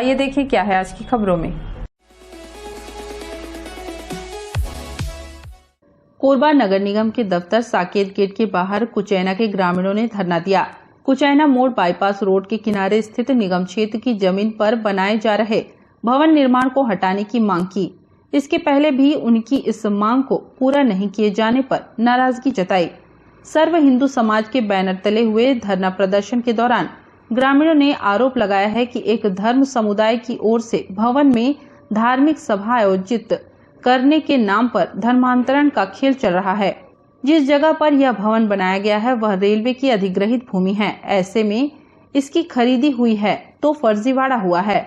आइए देखिए क्या है आज की खबरों में। कोरबा नगर निगम के दफ्तर साकेत गेट के बाहर कुचैना के ग्रामीणों ने धरना दिया। कुचैना मोड़ बाईपास रोड के किनारे स्थित निगम क्षेत्र की जमीन पर बनाए जा रहे भवन निर्माण को हटाने की मांग की। इसके पहले भी उनकी इस मांग को पूरा नहीं किए जाने पर नाराजगी जताई। सर्व हिंदू समाज के बैनर तले हुए धरना प्रदर्शन के दौरान ग्रामीणों ने आरोप लगाया है कि एक धर्म समुदाय की ओर से भवन में धार्मिक सभा आयोजित करने के नाम पर धर्मांतरण का खेल चल रहा है। जिस जगह पर यह भवन बनाया गया है वह रेलवे की अधिग्रहित भूमि है। ऐसे में इसकी खरीदी हुई है तो फर्जीवाड़ा हुआ है।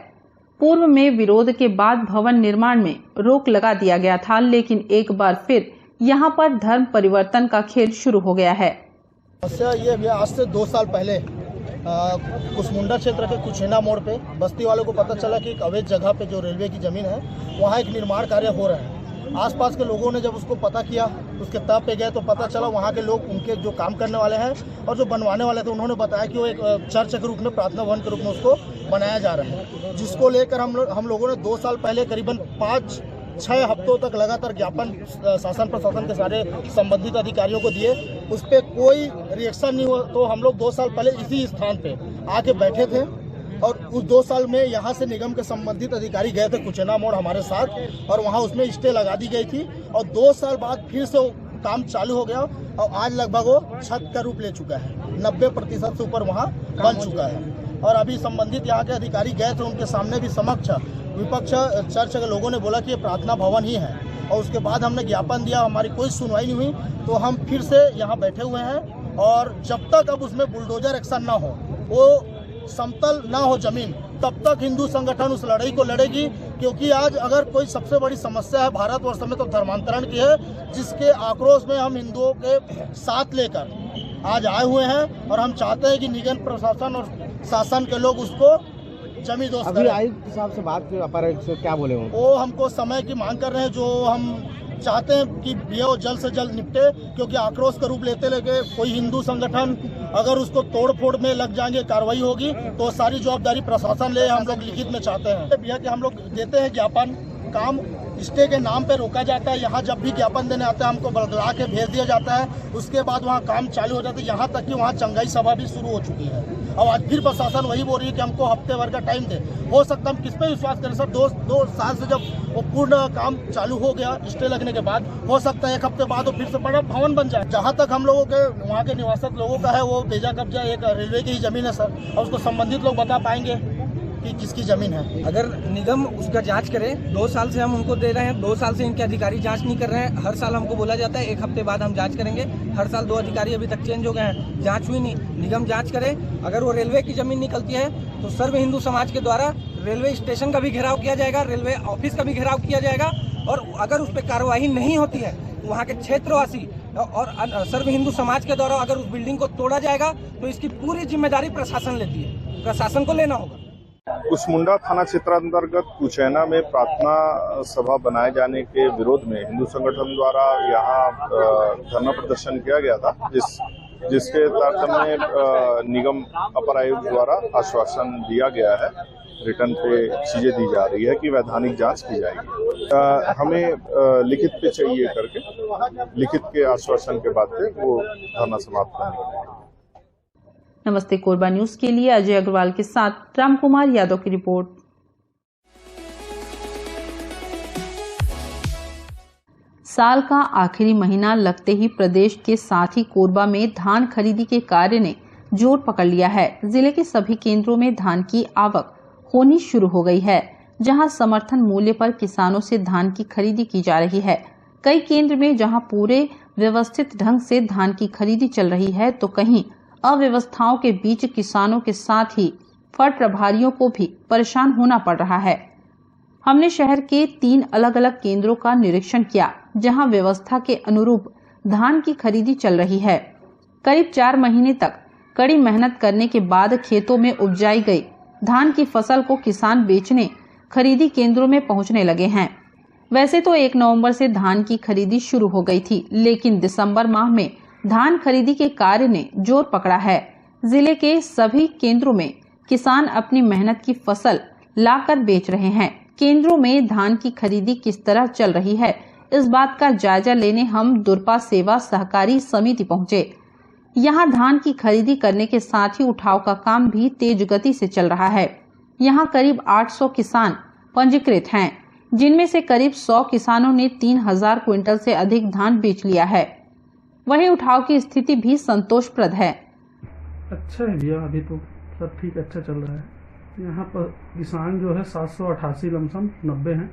पूर्व में विरोध के बाद भवन निर्माण में रोक लगा दिया गया था, लेकिन एक बार फिर यहां पर धर्म परिवर्तन का खेल शुरू हो गया है। ये भी आज से 2 साल पहले कुसमुंडा क्षेत्र के कुचैना मोड़ पे बस्ती वालों को पता चला कि एक अवैध जगह पे जो रेलवे की जमीन है वहाँ एक निर्माण कार्य हो रहा है। आसपास के लोगों ने जब उसको पता किया, उसके तह पे गए तो पता चला वहाँ के लोग, उनके जो काम करने वाले हैं और जो बनवाने वाले थे, उन्होंने बताया कि वो एक चर्च के रूप में, प्रार्थना भवन के रूप में उसको बनाया जा रहा है। जिसको लेकर हम लोगों ने 2 साल पहले करीबन 5-6 हफ्तों तक लगातार ज्ञापन शासन प्रशासन के सारे संबंधित अधिकारियों को दिए। उस पर कोई रिएक्शन नहीं हुआ। तो हम लोग 2 साल पहले इसी स्थान पे आके बैठे थे और उस 2 साल में यहाँ से निगम के संबंधित अधिकारी गए थे कुचैना मोड़ हमारे साथ, और वहाँ उसमें स्टे लगा दी गई थी। और 2 साल बाद फिर से काम चालू हो गया और आज लगभग वो छत का रूप ले चुका है। 90% से ऊपर वहाँ बन चुका है। और अभी संबंधित यहाँ के अधिकारी गए थे, उनके सामने भी समक्ष विपक्ष चर्च के लोगों ने बोला कि ये प्रार्थना भवन ही है। और उसके बाद हमने ज्ञापन दिया, हमारी कोई सुनवाई नहीं हुई। तो हम फिर से यहाँ बैठे हुए हैं और जब तक अब उसमें बुलडोजर एक्शन ना हो, वो समतल ना हो जमीन, तब तक हिंदू संगठन उस लड़ाई को लड़ेगी। क्योंकि आज अगर कोई सबसे बड़ी समस्या है भारतवर्ष में तो धर्मांतरण की है, जिसके आक्रोश में हम हिंदुओं के साथ लेकर आज आए हुए हैं। और हम चाहते हैं कि निगम प्रशासन और शासन के लोग उसको जमीन दोस्त अभी आयुक्त साहब से बात से क्या बोले वो हमको समय की मांग कर रहे हैं, जो हम चाहते हैं कि ये जल्द से जल्द निपटे। क्योंकि आक्रोश का रूप लेते लेके कोई हिंदू संगठन अगर उसको तोड़ फोड़ में लग जाएंगे, कार्रवाई होगी, तो सारी जवाबदारी प्रशासन ले। हम लोग लिखित में चाहते हैं भैया कि हम लोग देते हैं ज्ञापन, काम स्टे के नाम पे रोका जाता है। यहाँ जब भी ज्ञापन देने आता है हमको बदला के भेज दिया जाता है। उसके बाद वहाँ काम चालू हो जाता है। यहाँ तक कि वहाँ चंगाई सभा भी शुरू हो चुकी है। और आज फिर प्रशासन वही बोल रही है कि हमको हफ्ते भर का टाइम दे। हो सकता है हम किस पे विश्वास करें सर? 2 साल से जब वो पूर्ण काम चालू हो गया स्टे लगने के बाद, हो सकता है 1 हफ्ते बाद वो फिर से बड़ा भवन बन जाए। जहाँ तक हम लोगों के वहाँ के निवासित लोगों का है वो बेजा कब्जा एक रेलवे की ही जमीन है सर, और उसको संबंधित लोग बता पाएंगे कि किसकी जमीन है। अगर निगम उसका जांच करे, 2 साल से हम उनको दे रहे हैं, 2 साल से इनके अधिकारी जांच नहीं कर रहे हैं। हर साल हमको बोला जाता है 1 हफ्ते बाद हम जांच करेंगे। हर साल 2 अधिकारी अभी तक चेंज हो गए हैं, जांच हुई नहीं। निगम जांच करे, अगर वो रेलवे की जमीन निकलती है तो सर्व हिंदू समाज के द्वारा रेलवे स्टेशन का भी घेराव किया जाएगा, रेलवे ऑफिस का भी घेराव किया जाएगा। और अगर उस पर कार्रवाई नहीं होती है तो वहाँ के क्षेत्रवासी और सर्व हिंदू समाज के द्वारा अगर उस बिल्डिंग को तोड़ा जाएगा तो इसकी पूरी जिम्मेदारी प्रशासन लेती है, प्रशासन को लेना होगा। कुसमुंडा थाना क्षेत्र अंतर्गत कुचैना में प्रार्थना सभा बनाए जाने के विरोध में हिंदू संगठन द्वारा यहाँ धरना प्रदर्शन किया गया था, जिसके तारतम्य में निगम अपर आयुक्त द्वारा आश्वासन दिया गया है, रिटर्न पे चीजें दी जा रही है कि वैधानिक जांच की जाएगी। हमें लिखित पे चाहिए करके लिखित के आश्वासन के बाद वो धरना समाप्त करेंगे। नमस्ते कोरबा न्यूज के लिए अजय अग्रवाल के साथ राम कुमार यादव की रिपोर्ट। साल का आखिरी महीना लगते ही प्रदेश के साथ ही कोरबा में धान खरीदी के कार्य ने जोर पकड़ लिया है। जिले के सभी केंद्रों में धान की आवक होनी शुरू हो गई है, जहां समर्थन मूल्य पर किसानों से धान की खरीदी की जा रही है। कई केंद्र में जहां पूरे व्यवस्थित ढंग से धान की खरीदी चल रही है, तो कहीं अव्यवस्थाओं के बीच किसानों के साथ ही फट प्रभारियों को भी परेशान होना पड़ रहा है। हमने शहर के 3 अलग अलग केंद्रों का निरीक्षण किया, जहां व्यवस्था के अनुरूप धान की खरीदी चल रही है। करीब 4 महीने तक कड़ी मेहनत करने के बाद खेतों में उपजाई गई धान की फसल को किसान बेचने खरीदी केंद्रों में पहुंचने लगे हैं। वैसे तो 1 नवंबर से धान की खरीदी शुरू हो गई थी, लेकिन दिसंबर माह में धान खरीदी के कार्य ने जोर पकड़ा है। जिले के सभी केंद्रों में किसान अपनी मेहनत की फसल लाकर बेच रहे हैं। केंद्रों में धान की खरीदी किस तरह चल रही है, इस बात का जायजा लेने हम दुरपा सेवा सहकारी समिति पहुंचे। यहाँ धान की खरीदी करने के साथ ही उठाव का काम भी तेज गति से चल रहा है। यहाँ करीब 800 किसान पंजीकृत हैं, जिनमें से करीब 100 किसानों ने 3000 क्विंटल से अधिक धान बेच लिया है। वहीं उठाव की स्थिति भी संतोषप्रद है। अच्छा है भैया, अभी तो सब ठीक अच्छा चल रहा है। यहाँ पर किसान जो है 788 लमसम 90 हैं।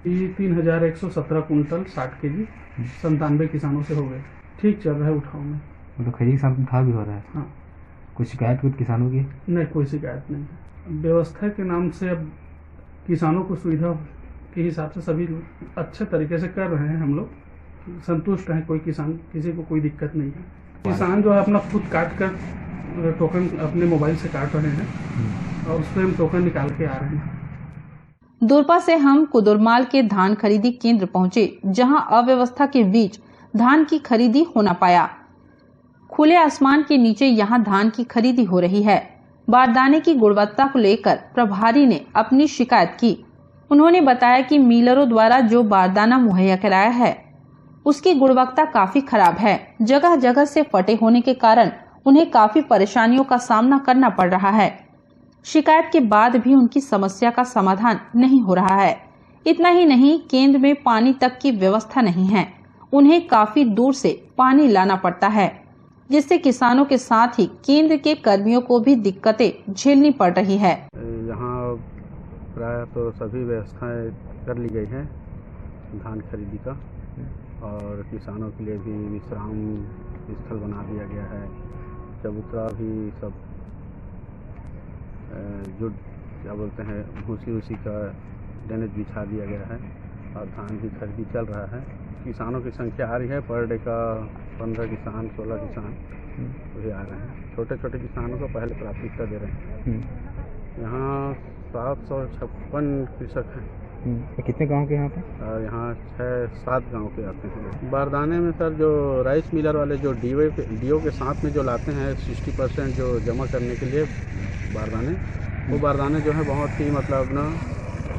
ये 3117 कुंटल 60 केजी 97 किसानों से हो गए। ठीक चल रहा है उठाव में। मतलब खरीदी के साथ उठाव भी हो रहा है। हाँ, कोई शिकायत कुछ किसानों की नहीं, कोई शिकायत नहीं है। व्यवस्था के नाम से अब किसानों को सुविधा के हिसाब से सभी अच्छे तरीके से कर रहे हैं। हम लोग संतुष्ट हैं, कोई किसान किसी को कोई दिक्कत नहीं है। किसान जो है अपना खुद काट कर टोकन अपने मोबाइल से काट रहे हैं और उस पर हम टोकन निकाल के आ रहे हैं। दुरपा से हम कुदुरमाल के धान खरीदी केंद्र पहुंचे, जहां अव्यवस्था के बीच धान की खरीदी हो न पाया। खुले आसमान के नीचे यहां धान की खरीदी हो रही है। बारदाने की गुणवत्ता को लेकर प्रभारी ने अपनी शिकायत की। उन्होंने बताया कि मिलरों द्वारा जो बारदाना मुहैया कराया है उसकी गुणवत्ता काफी खराब है। जगह जगह से फटे होने के कारण उन्हें काफी परेशानियों का सामना करना पड़ रहा है। शिकायत के बाद भी उनकी समस्या का समाधान नहीं हो रहा है। इतना ही नहीं, केंद्र में पानी तक की व्यवस्था नहीं है। उन्हें काफी दूर से पानी लाना पड़ता है, जिससे किसानों के साथ ही केंद्र के कर्मियों को भी दिक्कतें झेलनी पड़ रही है। यहाँ प्राय तो सभी व्यवस्थाएं कर ली गई हैं धान खरीदी का, और किसानों के लिए भी विश्राम स्थल बना दिया गया है। चबूतरा भी सब जो क्या बोलते हैं भूसी का ड्रेनेज बिछा दिया गया है और धान की खरीदी चल रहा है। किसानों की संख्या आ रही है, पर डे का 15 किसान 16 किसान भी आ रहे हैं। छोटे छोटे किसानों को पहले प्राथमिकता दे रहे हैं। यहाँ 756 कृषक हैं। कितने गांव के यहाँ पे? यहाँ 6-7 गांव के आते हैं। बारदाने में सर जो राइस मिलर वाले जो डीओ के साथ में जो लाते हैं 60% जो जमा करने के लिए बारदाने, वो बारदाने जो है बहुत ही मतलब ना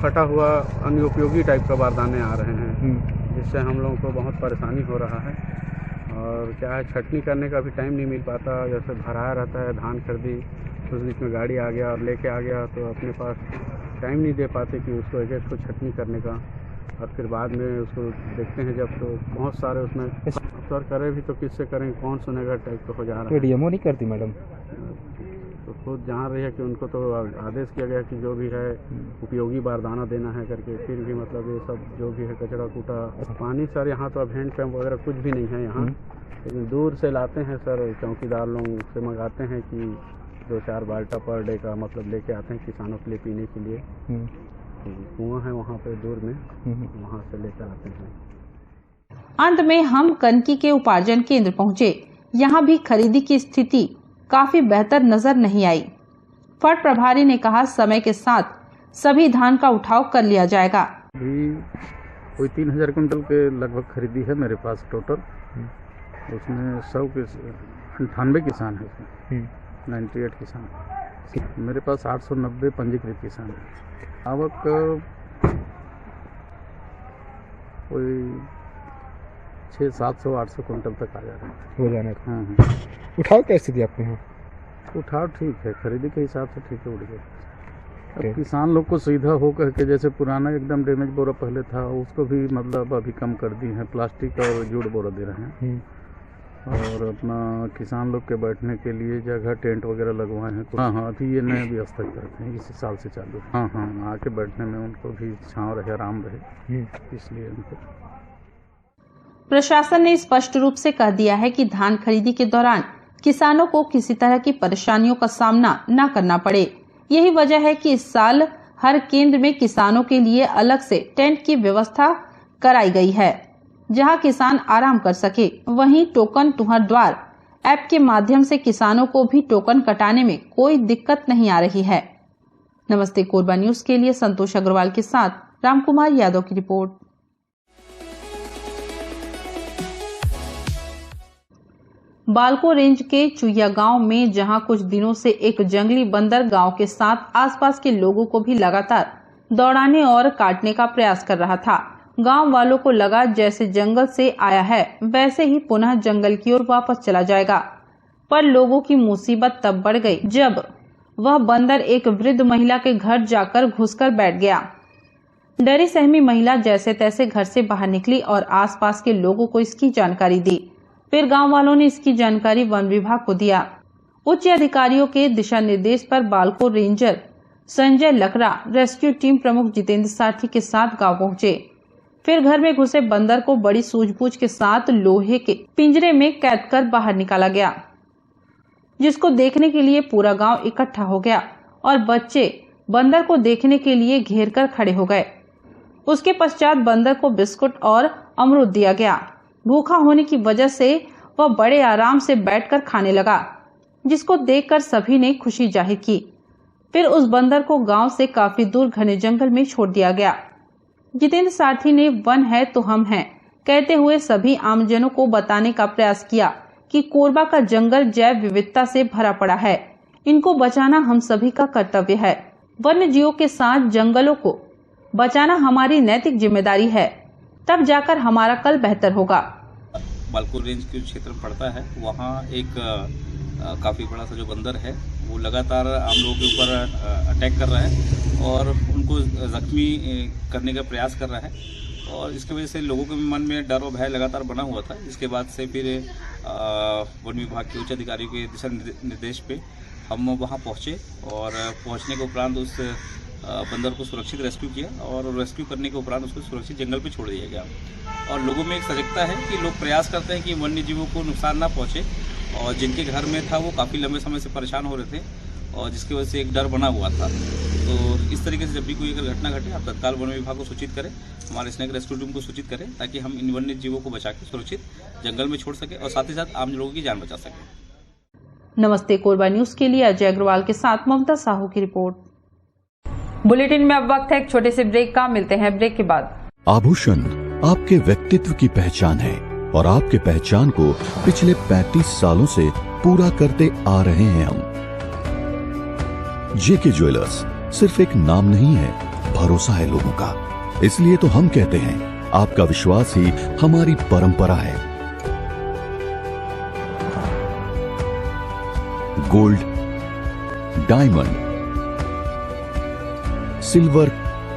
फटा हुआ अनुपयोगी टाइप का बारदाने आ रहे हैं, जिससे हम लोगों को बहुत परेशानी हो रहा है। और क्या है, छटनी करने का भी टाइम नहीं मिल पाता। जैसे भराया रहता है धान खरीदी, उस बीच में गाड़ी आ गया और लेके आ गया, तो अपने पास टाइम नहीं दे पाते कि उसको एक को छटनी करने का। और फिर बाद में उसको देखते हैं जब, तो बहुत सारे उसमें सर करें भी तो किससे करें, कौन सुनेगा टाइप का हो जा रहा है। डीएमओ नहीं करती मैडम? तो खुद जान रही है कि उनको तो आदेश किया गया कि जो भी है उपयोगी बारदाना देना है करके, फिर भी मतलब ये सब जो भी है कचरा कूटा। पानी सर यहाँ तो अब हैंड पंप वगैरह कुछ भी नहीं है यहाँ, लेकिन दूर से लाते हैं सर, चौकीदार लोग से मंगाते हैं कि 2-4 बाल्टा पर डे का मतलब लेके आते हैं किसानों के लिए पीने के लिए। कुआं है वहाँ पे दूर में, वहाँ से लेकर आते हैं। अंत में हम कनकी के उपार्जन केंद्र पहुंचे। यहाँ भी खरीदी की स्थिति काफी बेहतर नजर नहीं आई। फट प्रभारी ने कहा, समय के साथ सभी धान का उठाव कर लिया जाएगा। अभी कोई 3000 कुंटल के लगभग खरीदी है मेरे पास टोटल। उसमें 98 किसान है, उसमें 98 किसान। मेरे पास 890 पंजीकृत किसान है। आवक कोई 600-700-800 कुंटल तक आ जा रहा है। हो जाने का। हाँ। उठाव क्या स्थिति आपके यहाँ? उठाव ठीक है, खरीदी के हिसाब से ठीक है, उड़ गया। अब किसान लोग को सुविधा हो करके, जैसे पुराना एकदम डैमेज बोरा पहले था, उसको भी मतलब अभी कम कर दी है, प्लास्टिक और जूट बोरा दे रहे हैं। और अपना किसान लोग के बैठने के लिए जगह टेंट वगैरह लगवाए हैं। हाँ, अभी ये नया व्यवस्था करते हैं, इसी साल से चालू। हाँ, आके बैठने में उनको भी छाँव रहे, आराम रहे, इसलिए उनको। प्रशासन ने स्पष्ट रूप से कह दिया है कि धान खरीदी के दौरान किसानों को किसी तरह की परेशानियों का सामना न करना पड़े। यही वजह है कि इस साल हर केंद्र में किसानों के लिए अलग से टेंट की व्यवस्था कराई गई है, जहां किसान आराम कर सके। वहीं टोकन तुहर द्वार ऐप के माध्यम से किसानों को भी टोकन कटाने में कोई दिक्कत नहीं आ रही है। नमस्ते कोरबा न्यूज के लिए संतोष अग्रवाल के साथ रामकुमार यादव की रिपोर्ट। बालको रेंज के चुहिया गांव में, जहां कुछ दिनों से एक जंगली बंदर गांव के साथ आसपास के लोगों को भी लगातार दौड़ाने और काटने का प्रयास कर रहा था। गांव वालों को लगा जैसे जंगल से आया है वैसे ही पुनः जंगल की ओर वापस चला जाएगा, पर लोगों की मुसीबत तब बढ़ गई जब वह बंदर एक वृद्ध महिला के घर जाकर घुसकर बैठ गया। डरी सहमी महिला जैसे तैसे घर से बाहर निकली और आसपास के लोगों को इसकी जानकारी दी। फिर गांव वालों ने इसकी जानकारी वन विभाग को दिया। उच्च अधिकारियों के दिशा निर्देश पर बालको रेंजर संजय लकड़ा, रेस्क्यू टीम प्रमुख जितेंद्र साथी के साथ गांव पहुंचे। फिर घर में घुसे बंदर को बड़ी सूझबूझ के साथ लोहे के पिंजरे में कैद कर बाहर निकाला गया, जिसको देखने के लिए पूरा गांव इकट्ठा हो गया और बच्चे बंदर को देखने के लिए घेर कर खड़े हो गए। उसके पश्चात बंदर को बिस्कुट और अमरूद दिया गया। भूखा होने की वजह से वह बड़े आराम से बैठकर खाने लगा, जिसको देखकर सभी ने खुशी जाहिर की। फिर उस बंदर को गांव से काफी दूर घने जंगल में छोड़ दिया गया। जितेंद्र साथी ने वन है तो हम हैं कहते हुए सभी आमजनों को बताने का प्रयास किया कि कोरबा का जंगल जैव विविधता से भरा पड़ा है, इनको बचाना हम सभी का कर्तव्य है। वन्य जीवों के साथ जंगलों को बचाना हमारी नैतिक जिम्मेदारी है, तब जाकर हमारा कल बेहतर होगा। बालको रेंज के क्षेत्र में पड़ता है, वहाँ एक काफ़ी बड़ा सा जो बंदर है वो लगातार आम लोगों के ऊपर अटैक कर रहा है और उनको जख्मी करने का प्रयास कर रहा है, और इसकी वजह से लोगों के मन में डर और भय लगातार बना हुआ था। इसके बाद से फिर वन विभाग के उच्च अधिकारियों के दिशा निर्देश पे हम वहाँ पहुँचे और पहुँचने के उपरांत उस बंदर को सुरक्षित रेस्क्यू किया और रेस्क्यू करने के उपरांत उसको सुरक्षित जंगल पे छोड़ दिया गया। और लोगों में एक सजगता है कि लोग प्रयास करते हैं कि वन्य जीवों को नुकसान ना पहुँचे, और जिनके घर में था वो काफ़ी लंबे समय से परेशान हो रहे थे और जिसकी वजह से एक डर बना हुआ था। तो इस तरीके से जब भी कोई अगर घटना घटे आप तत्काल वन विभाग को सूचित करें, हमारे स्नेक रेस्क्यू टीम को सूचित करें, ताकि हम इन वन्य जीवों को बचा के सुरक्षित जंगल में छोड़ सकें और साथ ही साथ आम लोगों की जान बचा सकें। नमस्ते कोरबा न्यूज के लिए अजय अग्रवाल के साथ ममता साहू की रिपोर्ट। बुलेटिन में अब वक्त है एक छोटे से ब्रेक का, मिलते हैं ब्रेक के बाद। आभूषण आपके व्यक्तित्व की पहचान है और आपके पहचान को पिछले 35 सालों से पूरा करते आ रहे हैं हम। जेके ज्वेलर्स सिर्फ एक नाम नहीं है, भरोसा है लोगों का। इसलिए तो हम कहते हैं आपका विश्वास ही हमारी परंपरा है। गोल्ड, डायमंड, सिल्वर,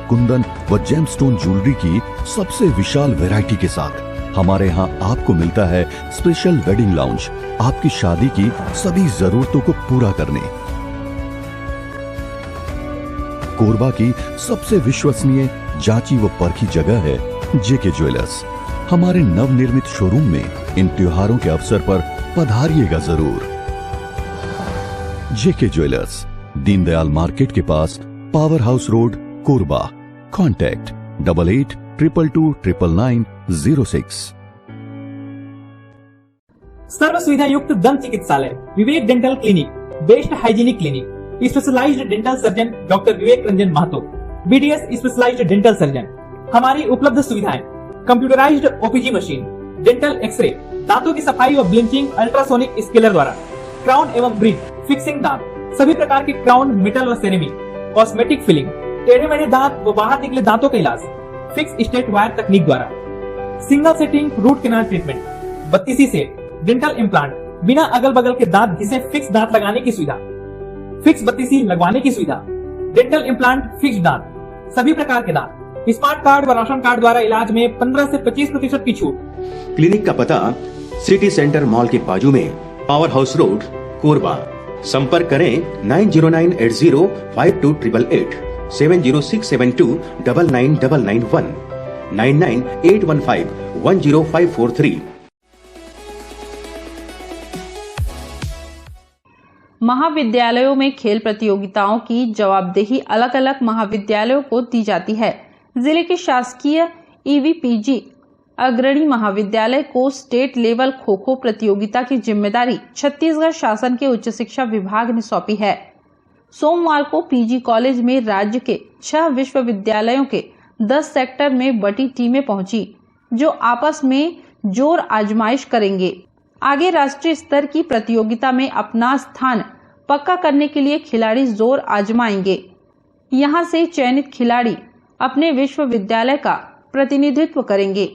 कुंदन व जेमस्टोन ज्वेलरी की सबसे विशाल वैरायटी के साथ हमारे यहाँ आपको मिलता है स्पेशल वेडिंग लाउंज, आपकी शादी की सभी जरूरतों को पूरा करने। कोरबा की सबसे विश्वसनीय, जांची व परखी जगह है जेके ज्वेलर्स। हमारे नवनिर्मित शोरूम में इन त्योहारों के अवसर पर पधारिएगा जरूर। जेके ज्वेलर्स, दीनदयाल मार्केट के पास, power house road, Korba. Contact 8822299906। सर्व सुविधा युक्त दंत चिकित्सालय Vivek dental clinic, best hygienic clinic, specialised dental surgeon doctor Vivek Ranjan Mahto, BDS specialised dental surgeon. हमारी उपलब्ध सुविधाएं: computerised OPG machine, dental X-ray, दांतों की सफाई व ब्लीचिंग अल्ट्रासोनिक स्केलर द्वारा, क्राउन एवं ब्रिज, फिक्सिंग दांत, सभी प्रकार के क्राउन, मेटल व सेरेमिक, कॉस्मेटिक फिलिंग, टेढ़े मेढ़े दांत व बाहर निकले दांतों का इलाज फिक्स स्टेट वायर तकनीक द्वारा, single setting root canal treatment, 32 set, dental implant, बिना अगल बगल के दांत घिसे फिक्स दांत लगाने की सुविधा, फिक्स 32 लगवाने की सुविधा, डेंटल इम्प्लांट, फिक्स दांत, सभी प्रकार के दांत, स्मार्ट कार्ड व राशन कार्ड द्वारा इलाज में 15 से 25% की छूट। क्लिनिक का पता सिटी सेंटर मॉल के बाजू में, पावर हाउस रोड, कोरबा। संपर्क करें 9098052888, 7067299991, 9981510543। महाविद्यालयों में खेल प्रतियोगिताओं की जवाबदेही अलग अलग महाविद्यालयों को दी जाती है। जिले के शासकीय ईवीपीजी अग्रणी महाविद्यालय को स्टेट लेवल खो खो प्रतियोगिता की जिम्मेदारी छत्तीसगढ़ शासन के उच्च शिक्षा विभाग ने सौंपी है। सोमवार को पीजी कॉलेज में राज्य के 6 विश्वविद्यालयों के 10 सेक्टर में बटी टीमें पहुंची, जो आपस में जोर आजमाइश करेंगे। आगे राष्ट्रीय स्तर की प्रतियोगिता में अपना स्थान पक्का करने के लिए खिलाड़ी जोर आजमाएंगे। यहां से चयनित खिलाड़ी अपने विश्वविद्यालय का प्रतिनिधित्व करेंगे।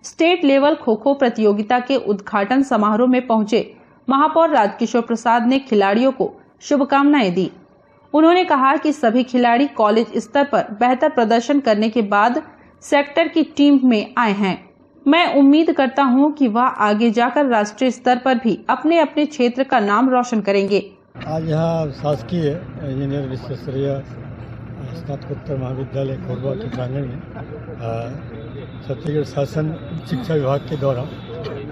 स्टेट लेवल खो खो प्रतियोगिता के उद्घाटन समारोह में पहुंचे महापौर राजकिशोर प्रसाद ने खिलाड़ियों को शुभकामनाएं दी। उन्होंने कहा कि सभी खिलाड़ी कॉलेज स्तर पर बेहतर प्रदर्शन करने के बाद सेक्टर की टीम में आए हैं। मैं उम्मीद करता हूं कि वह आगे जाकर राष्ट्रीय स्तर पर भी अपने अपने क्षेत्र का नाम रोशन करेंगे। आज यहाँ शासकीय इंजीनियर विश्व स्तरीय स्नातकोत्तर महाविद्यालय कोरबा के प्रांगण में छत्तीसगढ़ शासन शिक्षा विभाग के द्वारा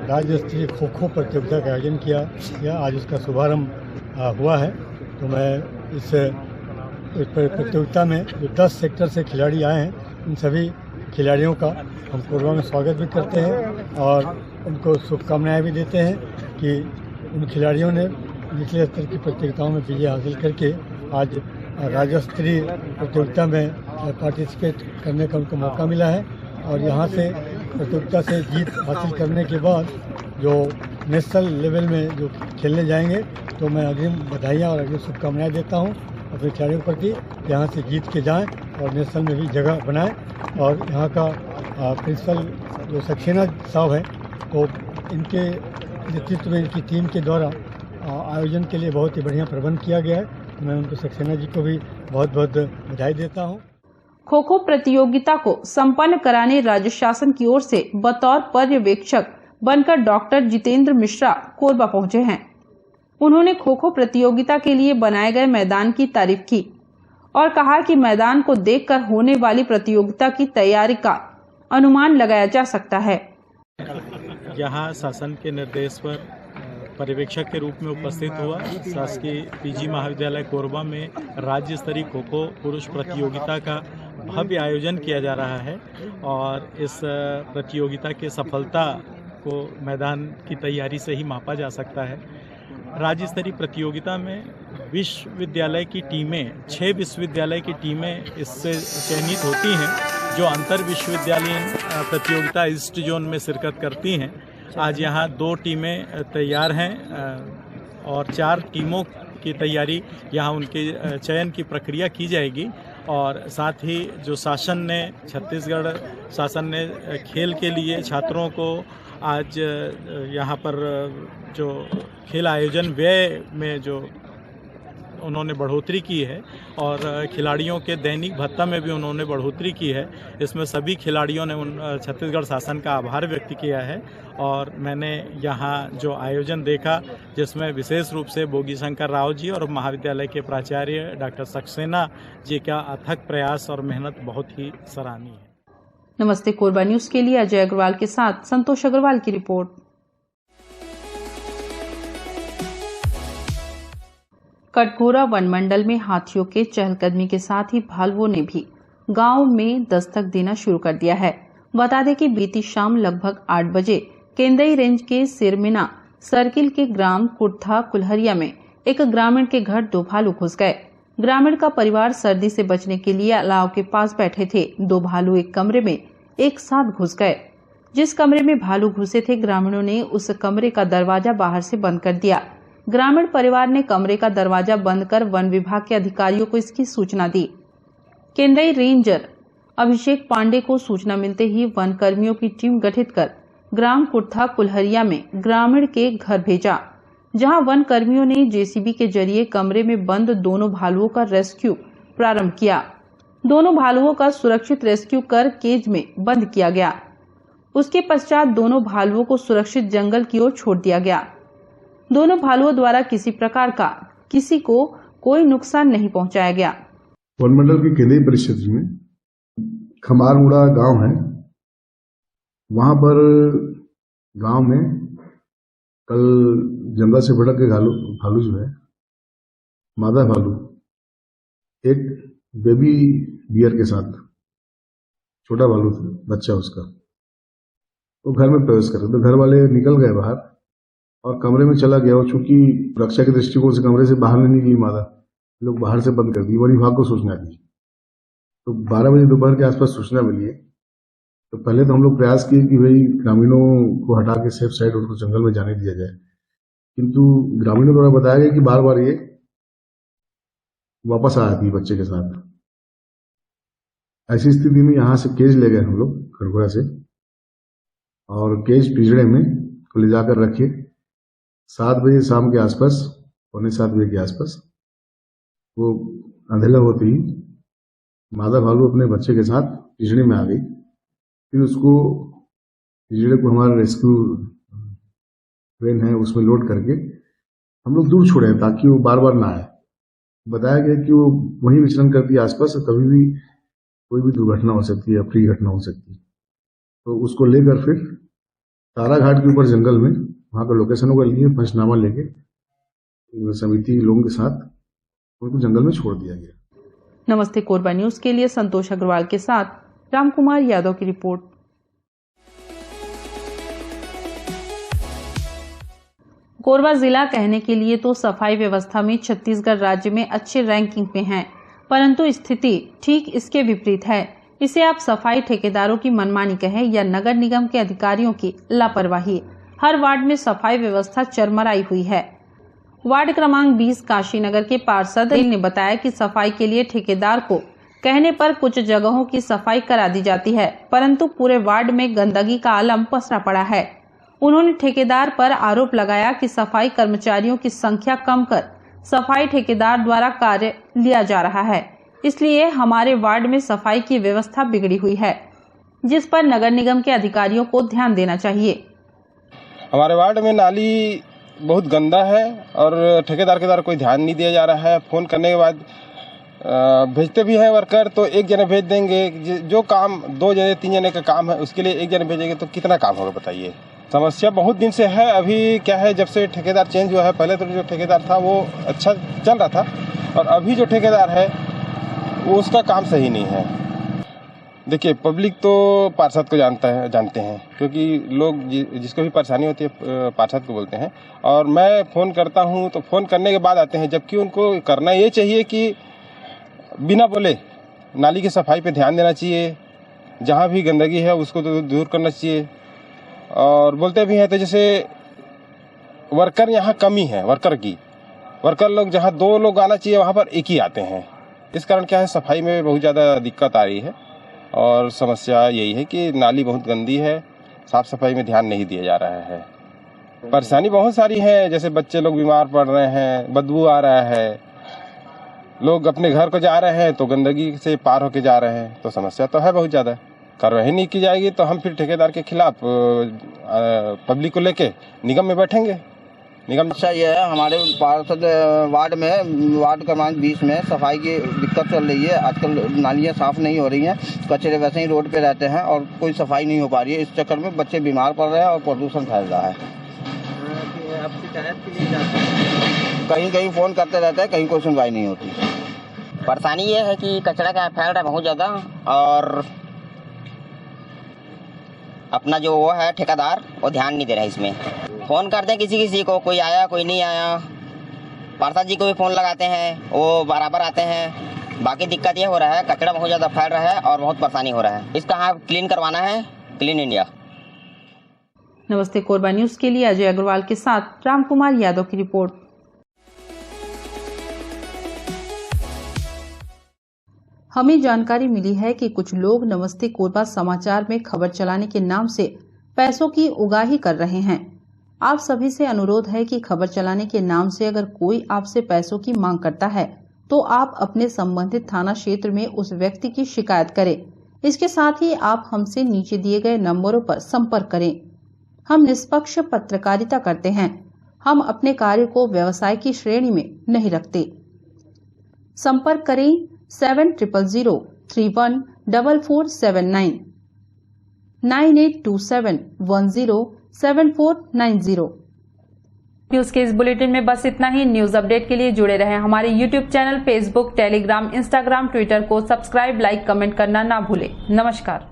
राज्य स्तरीय खो खो प्रतियोगिता का आयोजन किया गया। आज उसका शुभारंभ हुआ है। तो मैं इस प्रतियोगिता में जो 10 सेक्टर से खिलाड़ी आए हैं, इन सभी खिलाड़ियों का हम कोरबा में स्वागत भी करते हैं और उनको शुभकामनाएं भी देते हैं कि उन खिलाड़ियों ने निचले स्तर की प्रतियोगिताओं में विजय हासिल करके आज राज्य स्तरीय प्रतियोगिता में पार्टिसिपेट करने का उनको मौका मिला है और यहाँ से प्रतियोगिता से जीत हासिल करने के बाद जो नेशनल लेवल में जो खेलने जाएंगे, तो मैं अग्रिम बधाइयाँ और अग्रिम शुभकामनाएं देता हूँ अपने खिलाड़ियों के प्रति। यहाँ से जीत के जाएं और नेशनल में भी जगह बनाएं। और यहाँ का प्रिंसिपल जो सक्सेना साहब हैं, तो इनके नेतृत्व में इनकी टीम के द्वारा आयोजन के लिए बहुत ही बढ़िया प्रबंध किया गया है। मैं उनको सक्सेना जी को भी बहुत बहुत बधाई देता हूँ। खो खो प्रतियोगिता को संपन्न कराने राज्य शासन की ओर से बतौर पर्यवेक्षक बनकर डॉक्टर जितेंद्र मिश्रा कोरबा पहुंचे हैं। उन्होंने खो खो प्रतियोगिता के लिए बनाए गए मैदान की तारीफ की और कहा कि मैदान को देखकर होने वाली प्रतियोगिता की तैयारी का अनुमान लगाया जा सकता है। यहाँ शासन के निर्देश पर पर्यवेक्षक के रूप में उपस्थित हुआ। शासकीय पीजी महाविद्यालय कोरबा में राज्य स्तरीय खो खो पुरुष प्रतियोगिता का भव्य आयोजन किया जा रहा है और इस प्रतियोगिता के सफलता को मैदान की तैयारी से ही मापा जा सकता है। राज्य स्तरीय प्रतियोगिता में विश्वविद्यालय की टीमें 6 विश्वविद्यालय की टीमें इससे चयनित होती हैं जो अंतर विश्वविद्यालयीन प्रतियोगिता ईस्ट जोन में शिरकत करती हैं। आज यहाँ 2 टीमें तैयार हैं और 4 टीमों की तैयारी यहाँ उनके चयन की प्रक्रिया की जाएगी। और साथ ही जो शासन ने छत्तीसगढ़ शासन ने खेल के लिए छात्रों को आज यहाँ पर जो खेल आयोजन व्यय में जो उन्होंने बढ़ोतरी की है और खिलाड़ियों के दैनिक भत्ता में भी उन्होंने बढ़ोतरी की है। इसमें सभी खिलाड़ियों ने छत्तीसगढ़ शासन का आभार व्यक्त किया है। और मैंने यहाँ जो आयोजन देखा जिसमें विशेष रूप से बोगी शंकर राव जी और महाविद्यालय के प्राचार्य डॉक्टर सक्सेना जी का अथक प्रयास और मेहनत बहुत ही सराहनीय है। नमस्ते कोरबा न्यूज के लिए अजय अग्रवाल के साथ संतोष अग्रवाल की रिपोर्ट। कटघोरा वन मंडल में हाथियों के चहलकदमी के साथ ही भालुओं ने भी गांव में दस्तक देना शुरू कर दिया है। बता दें कि बीती शाम लगभग 8 बजे केंदई रेंज के सिरमिना सर्किल के ग्राम कुर्था कुल्हरिया में एक ग्रामीण के घर 2 भालू घुस गए। ग्रामीण का परिवार सर्दी से बचने के लिए अलाव के पास बैठे थे। 2 भालू एक कमरे में एक साथ घुस गए। जिस कमरे में भालू घुसे थे, ग्रामीणों ने उस कमरे का दरवाजा बाहर से बंद कर दिया। ग्रामीण परिवार ने कमरे का दरवाजा बंद कर वन विभाग के अधिकारियों को इसकी सूचना दी। केंद्रीय रेंजर अभिषेक पांडे को सूचना मिलते ही वन कर्मियों की टीम गठित कर ग्राम कुर्था कुल्हरिया में ग्रामीण के घर भेजा, जहां वन कर्मियों ने जेसीबी के जरिए कमरे में बंद दोनों भालुओं का रेस्क्यू प्रारंभ किया। दोनों भालुओं का सुरक्षित रेस्क्यू कर केज में बंद किया गया। उसके पश्चात दोनों भालुओं को सुरक्षित जंगल की ओर छोड़ दिया गया। दोनों भालुओं द्वारा किसी प्रकार का किसी को कोई नुकसान नहीं पहुंचाया गया। वन मंडल के केंद्रीय परिक्षेत्र में खमारमुड़ा गांव है। वहां पर गांव में कल जंगल से भटक के भालू जो है, मादा भालू एक बेबी बियर के साथ, छोटा भालू बच्चा उसका, वो घर में प्रवेश कर रहे तो घर वाले निकल गए बाहर और कमरे में चला गया। और चूंकि रक्षा के दृष्टिकोण से कमरे से बाहर नहीं गई मादा, लोग बाहर से बंद कर दी। वन विभाग को सूचना दी तो 12 बजे दोपहर के आसपास सूचना मिली है तो पहले तो हम लोग प्रयास किए कि भाई ग्रामीणों को हटा के सेफ साइड उनको जंगल में जाने दिया जाए, किंतु ग्रामीणों द्वारा बताया गया कि बार बार ये वापस आ जाती है बच्चे के साथ। ऐसी स्थिति में यहाँ से केज ले गए हम लोग खड़गोरा से, और केज पिंजड़े में को ले जाकर रखे 7 बजे शाम के आसपास, 6:45 बजे के आसपास। वो अंधेला होते ही मादा भालू अपने बच्चे के साथ पिंजड़े में आ गई। फिर उसको पिंजड़े को हमारा रेस्क्यू ट्रेन है उसमें लोड करके हम लोग दूर छोड़े ताकि वो बार बार ना आए। बताया गया कि वो वहीं विचरण करती है आसपास, कभी भी कोई भी दुर्घटना हो सकती है, अप्रिय घटना हो सकती है। तो उसको लेकर फिर तारा घाट के ऊपर जंगल में वहाँ का लोकेशन को लिए पंचनामा लेके समिति लोगों के साथ उनको जंगल में छोड़ दिया गया। नमस्ते कोरबा न्यूज के लिए संतोष अग्रवाल के साथ रामकुमार यादव की रिपोर्ट। कोरबा जिला कहने के लिए तो सफाई व्यवस्था में छत्तीसगढ़ राज्य में अच्छे रैंकिंग में है, परंतु स्थिति ठीक इसके विपरीत है। इसे आप सफाई ठेकेदारों की मनमानी कहें या नगर निगम के अधिकारियों की लापरवाही, हर वार्ड में सफाई व्यवस्था चरमराई हुई है। वार्ड क्रमांक 20 काशीनगर के पार्षद ने बताया कि सफाई के लिए ठेकेदार को कहने पर कुछ जगहों की सफाई करा दी जाती है, परंतु पूरे वार्ड में गंदगी का आलम पसरा पड़ा है। उन्होंने ठेकेदार पर आरोप लगाया कि सफाई कर्मचारियों की संख्या कम कर सफाई ठेकेदार द्वारा कार्य लिया जा रहा है, इसलिए हमारे वार्ड में सफाई की व्यवस्था बिगड़ी हुई है, जिस पर नगर निगम के अधिकारियों को ध्यान देना चाहिए। हमारे वार्ड में नाली बहुत गंदा है और ठेकेदार के द्वारा कोई ध्यान नहीं दिया जा रहा है। फोन करने के बाद भेजते भी हैं वर्कर, तो एक जने भेज देंगे। जो काम 2 जने 3 जने का काम है उसके लिए एक जने भेजेंगे तो कितना काम होगा बताइए। समस्या बहुत दिन से है। अभी क्या है, जब से ठेकेदार चेंज हुआ है, पहले तो जो ठेकेदार था वो अच्छा चल रहा था, और अभी जो ठेकेदार है वो उसका काम सही नहीं है। देखिए, पब्लिक तो पार्षद को जानते हैं, क्योंकि लोग जिसको भी परेशानी होती है पार्षद को बोलते हैं, और मैं फ़ोन करता हूं तो फ़ोन करने के बाद आते हैं, जबकि उनको करना ये चाहिए कि बिना बोले नाली की सफाई पे ध्यान देना चाहिए, जहां भी गंदगी है उसको तो दूर करना चाहिए। और बोलते भी हैं तो जैसे वर्कर यहाँ कमी है, वर्कर लोग जहाँ 2 लोग आना चाहिए वहाँ पर 1 ही आते हैं। इस कारण क्या है, सफाई में बहुत ज़्यादा दिक्कत आ रही है, और समस्या यही है कि नाली बहुत गंदी है, साफ सफाई में ध्यान नहीं दिया जा रहा है। परेशानी बहुत सारी है, जैसे बच्चे लोग बीमार पड़ रहे हैं, बदबू आ रहा है, लोग अपने घर को जा रहे हैं तो गंदगी से पार होके जा रहे हैं, तो समस्या तो है बहुत ज़्यादा। कार्रवाई नहीं की जाएगी तो हम फिर ठेकेदार के खिलाफ पब्लिक को लेके निगम में बैठेंगे। निगम अच्छा ये है, हमारे पार्षद वार्ड क्रमांक 20 में सफाई की दिक्कत चल रही है। आजकल नालियाँ साफ नहीं हो रही हैं, कचरे वैसे ही रोड पे रहते हैं और कोई सफाई नहीं हो पा रही है। इस चक्कर में बच्चे बीमार पड़ रहे हैं और प्रदूषण फैल रहा है। आप शिकायत के लिए जाते हैं? कहीं फ़ोन करते रहते हैं, कहीं कोई सुनवाई नहीं होती। परेशानी ये है कि कचरा का फैल रहा है बहुत ज़्यादा, और अपना जो वो है ठेकेदार वो ध्यान नहीं दे रहा है इसमें। फ़ोन करते हैं किसी को, कोई आया कोई नहीं आया। पार्षद जी को भी फ़ोन लगाते हैं, वो बराबर आते हैं। बाकी दिक्कत ये हो रहा है, कचरा बहुत ज़्यादा फैल रहा है और बहुत परेशानी हो रहा है। इसका हाँ क्लीन करवाना है, क्लीन इंडिया। नमस्ते कोरबा न्यूज के लिए अजय अग्रवाल के साथ रामकुमार यादव की रिपोर्ट। हमें जानकारी मिली है कि कुछ लोग नमस्ते कोरबा समाचार में खबर चलाने के नाम से पैसों की उगाही कर रहे हैं। आप सभी से अनुरोध है कि खबर चलाने के नाम से अगर कोई आपसे पैसों की मांग करता है तो आप अपने संबंधित थाना क्षेत्र में उस व्यक्ति की शिकायत करें। इसके साथ ही आप हमसे नीचे दिए गए नंबरों पर संपर्क करें। हम निष्पक्ष पत्रकारिता करते हैं। हम अपने कार्य को व्यवसाय की श्रेणी में नहीं रखते। संपर्क करें 7000314479 9827107490। न्यूज के इस बुलेटिन में बस इतना ही। न्यूज अपडेट के लिए जुड़े रहें हमारे YouTube channel, Facebook, Telegram, Instagram, Twitter को सब्सक्राइब, लाइक, कमेंट करना ना भूलें। नमस्कार।